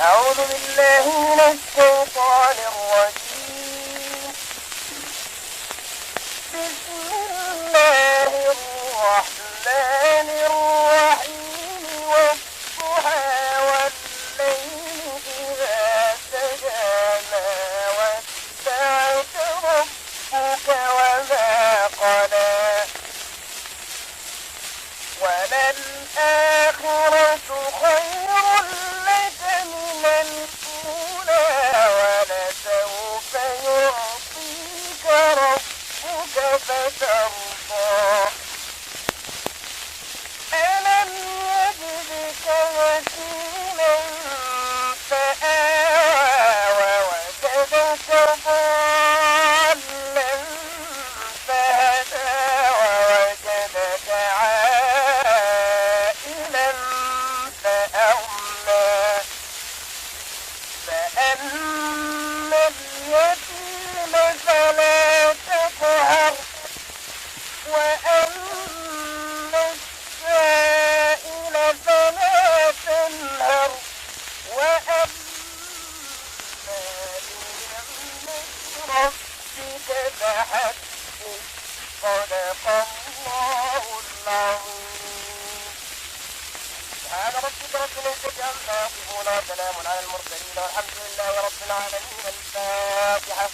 أعوذ بالله من الشيطان الرجيم. بسم الله الرحمن الرحيم. والضحى والليل إذا سجى ما ودعك ربك وما قلى وللآخرة خير لك من الأولى ولسوف يعطيك ربك فترضى. ألم يجدك يتيما فآوى ووجدك ضالا فهدى ووجدك عائلا فأغنى. فأما اليتيم فلا تقهر وأما السائل فلا تنهر وأما بنعمة ربك فحدث. صدق الله العظيم. سبحان ربك رب العزة عما يصفون وسلام على المرسلين والحمد لله رب العالمين. الفاتحة.